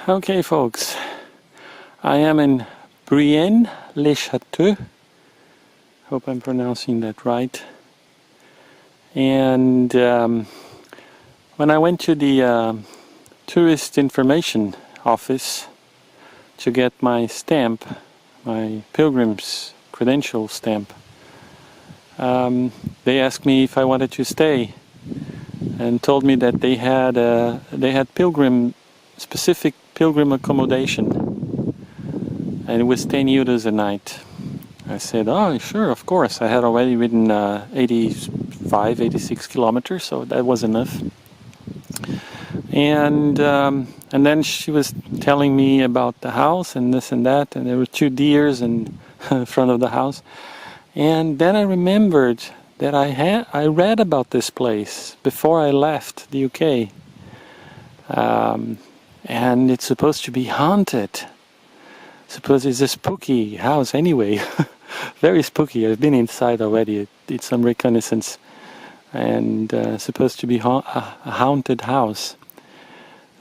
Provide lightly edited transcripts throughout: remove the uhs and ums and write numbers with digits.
Okay, folks, I am in Brienne le Château. Hope I'm pronouncing that right. And when I went to the tourist information office to get my stamp, my Pilgrim's credential stamp, they asked me if I wanted to stay, and told me that they had specific pilgrim accommodation, and it was 10 euros a night. I said, oh sure, of course. I had already ridden 86 kilometers, so that was enough. And then she was telling me about the house and this and that, and there were 2 deers in front of the house. And then I remembered that I read about this place before I left the UK. And it's supposed to be haunted. Suppose it's a spooky house anyway. Very spooky. I've been inside already. Did some reconnaissance. And supposed to be a haunted house.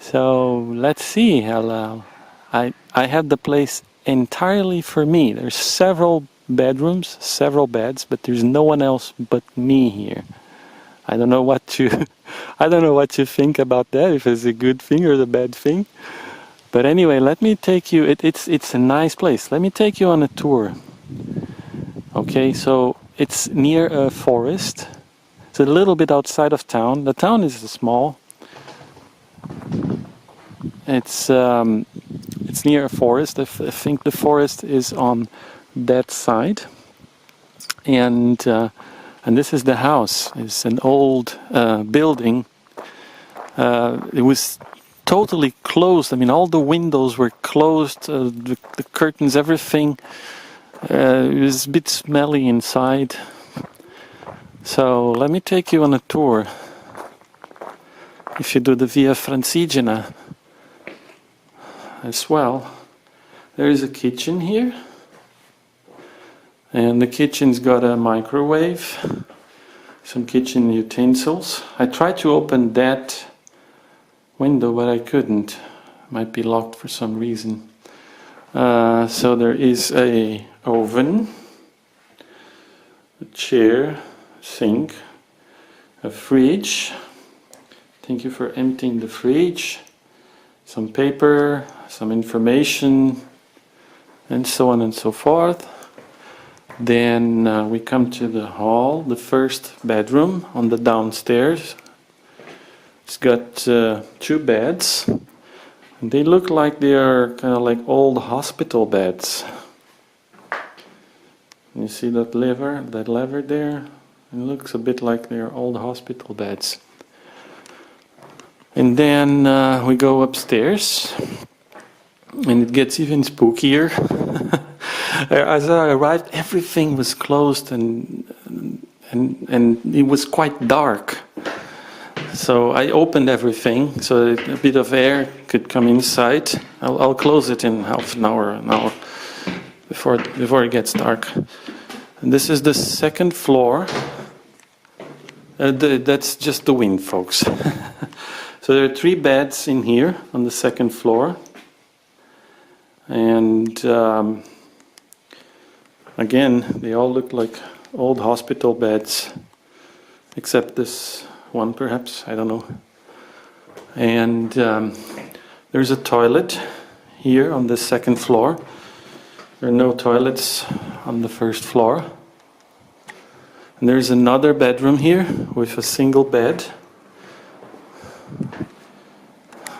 So let's see. I have the place entirely for me. There's several bedrooms, several beds, but there's no one else but me here. I don't know what to think about that, if it's a good thing or a bad thing. But anyway, let me take you, it's a nice place. Let me take you on a tour. Okay, so it's near a forest. It's a little bit outside of town. The town is small. It's near a forest. I think the forest is on that side. And this is the house. It's an old building. It was totally closed. I mean, all the windows were closed, the curtains, everything. It was a bit smelly inside. So let me take you on a tour. If you do the Via Francigena as well. There is a kitchen here. And the kitchen's got a microwave, some kitchen utensils. I tried to open that window, but I couldn't. It might be locked for some reason. So there is a oven, a chair, sink, a fridge. Thank you for emptying the fridge. Some paper, some information, and so on and so forth. Then we come to the hall, the first bedroom on the downstairs. It's got 2 beds. And they look like they are kind of like old hospital beds. You see that lever there? It looks a bit like they are old hospital beds. And then we go upstairs, and it gets even spookier. As I arrived, everything was closed and it was quite dark. So I opened everything so that a bit of air could come inside. I'll close it in half an hour before it gets dark. And this is the 2nd floor. That's just the wind, folks. So there are 3 beds in here on the 2nd floor. And again, they all look like old hospital beds, except this one perhaps, I don't know. And there's a toilet here on the 2nd floor. There are no toilets on the 1st floor. And there's another bedroom here with a single bed.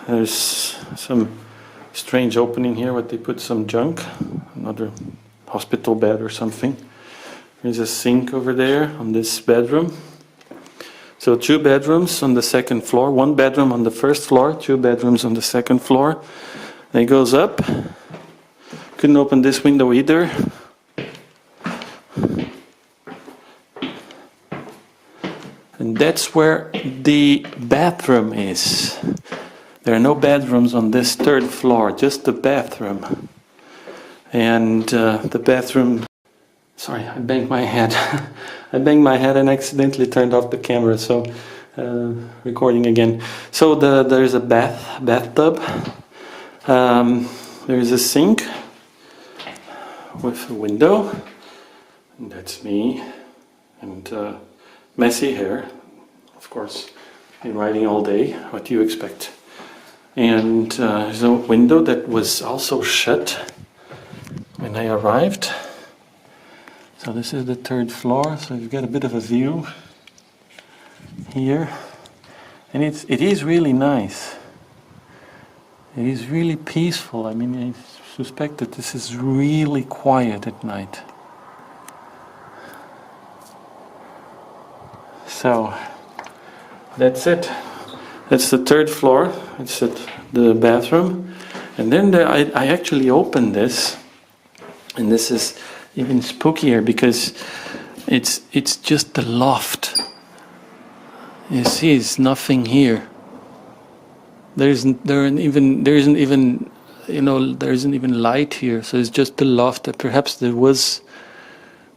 There's some strange opening here where they put some junk, another hospital bed or something. There's a sink over there on this bedroom. So 2 bedrooms on the 2nd floor, 1 bedroom on the 1st floor, 2 bedrooms on the 2nd floor. And it goes up. Couldn't open this window either. And that's where the bathroom is. There are no bedrooms on this 3rd floor, just the bathroom. And the bathroom... Sorry, I banged my head. I banged my head and accidentally turned off the camera, so recording again. So there's a bathtub. There is a sink with a window, and that's me, and messy hair, of course, been riding all day, what do you expect? And there's a window that was also shut when I arrived. So this is the 3rd floor, so you've got a bit of a view here, and it is really nice. It is really peaceful. I mean, I suspect that this is really quiet at night. So that's it. That's the 3rd floor. It's at the bathroom, and then I actually opened this, and this is even spookier because it's just the loft. You see, it's nothing here. There isn't even light here. So it's just the loft. That perhaps there was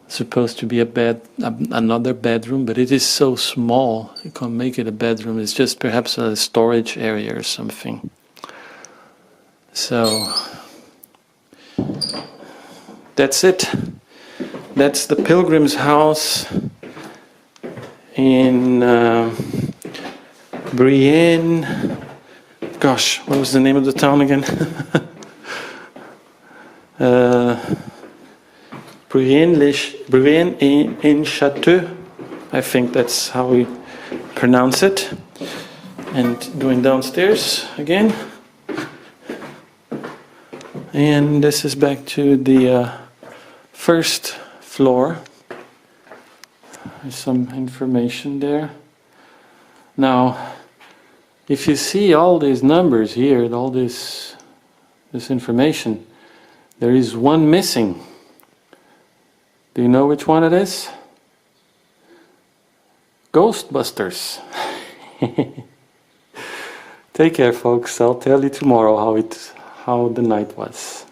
supposed to be another bedroom, but it is so small you can't make it a bedroom. It's just perhaps a storage area or something. So that's it. That's the Pilgrim's house in Brienne. Gosh, what was the name of the town again? Brienne le Château. I think that's how we pronounce it. And going downstairs again. And this is back to the 1st floor. There's some information there. Now, if you see all these numbers here, all this information, there is one missing. Do you know which one it is? Ghostbusters. Take care, folks. I'll tell you tomorrow how the night was.